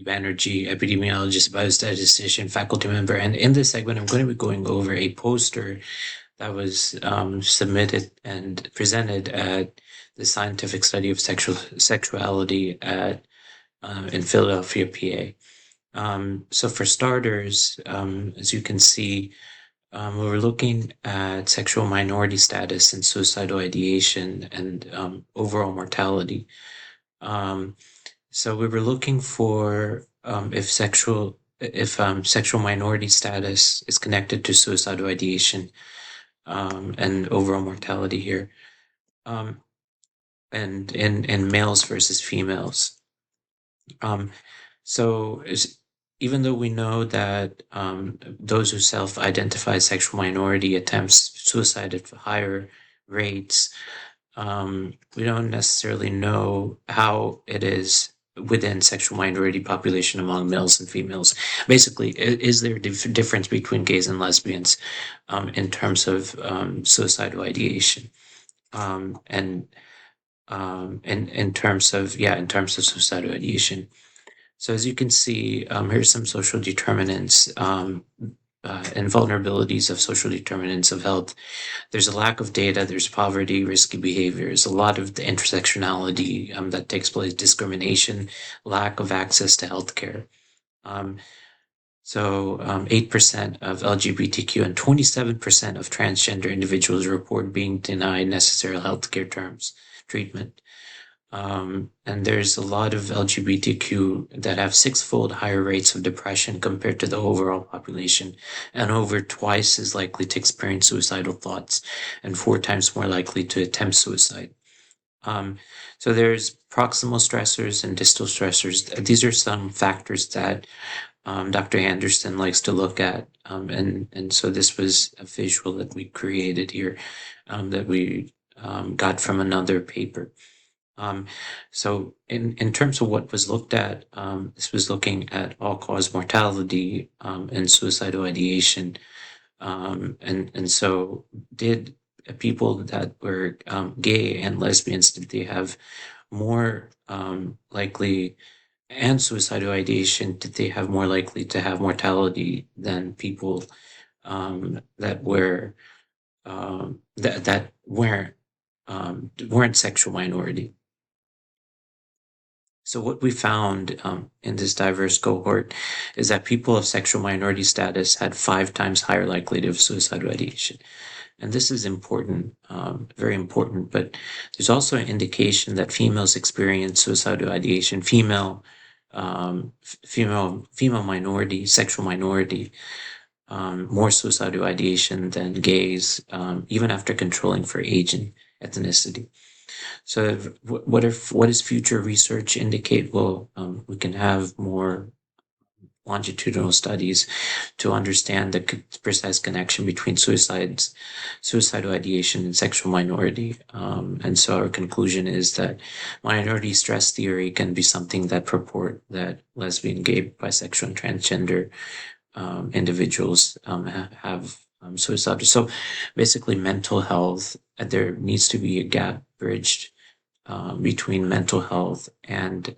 Banerjee, epidemiologist, biostatistician, faculty member. And in this segment, I'm going to be going over a poster that was submitted and presented at the Scientific Study of Sexuality in Philadelphia, PA. So for starters, as you can see, we were looking at sexual minority status and suicidal ideation and overall mortality. So we were looking for if sexual minority status is connected to suicidal ideation and overall mortality here, and in males versus females. So even though we know that those who self-identify as sexual minority attempts suicide at higher rates, we don't necessarily know how it is within sexual minority population among males and females. Basically, is there a difference between gays and lesbians in terms of suicidal ideation, and in terms of suicidal ideation. So as you can see, here's some social determinants and vulnerabilities of social determinants of health. There's a lack of data, there's poverty, risky behaviors, a lot of the intersectionality that takes place, discrimination, lack of access to healthcare. 8% of LGBTQ and 27% of transgender individuals report being denied necessary healthcare treatment. And there's a lot of LGBTQ that have 6-fold higher rates of depression compared to the overall population, and over twice as likely to experience suicidal thoughts, and 4 times more likely to attempt suicide. So there's proximal stressors and distal stressors. These are some factors that Dr. Anderson likes to look at. And so this was a visual that we created here that we got from another paper. So in terms of what was looked at, this was looking at all-cause mortality and suicidal ideation. And so did people that were gay and lesbians, did they have more likely, and suicidal ideation, did they have more likely to have mortality than people that were that weren't sexual minority? So what we found in this diverse cohort is that people of sexual minority status had 5 times higher likelihood of suicidal ideation. And this is important, very important, but there's also an indication that females experience suicidal ideation, female minority, sexual minority, more suicidal ideation than gays, even after controlling for age and ethnicity. So what does future research indicate? Well, we can have more longitudinal studies to understand the precise connection between suicidal ideation and sexual minority. And so our conclusion is that minority stress theory can be something that purport that lesbian, gay, bisexual, and transgender individuals have suicide. So basically mental health, there needs to be a gap bridged between mental health and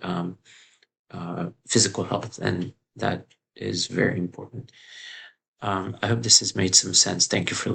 physical health, and that is very important. I hope this has made some sense. Thank you for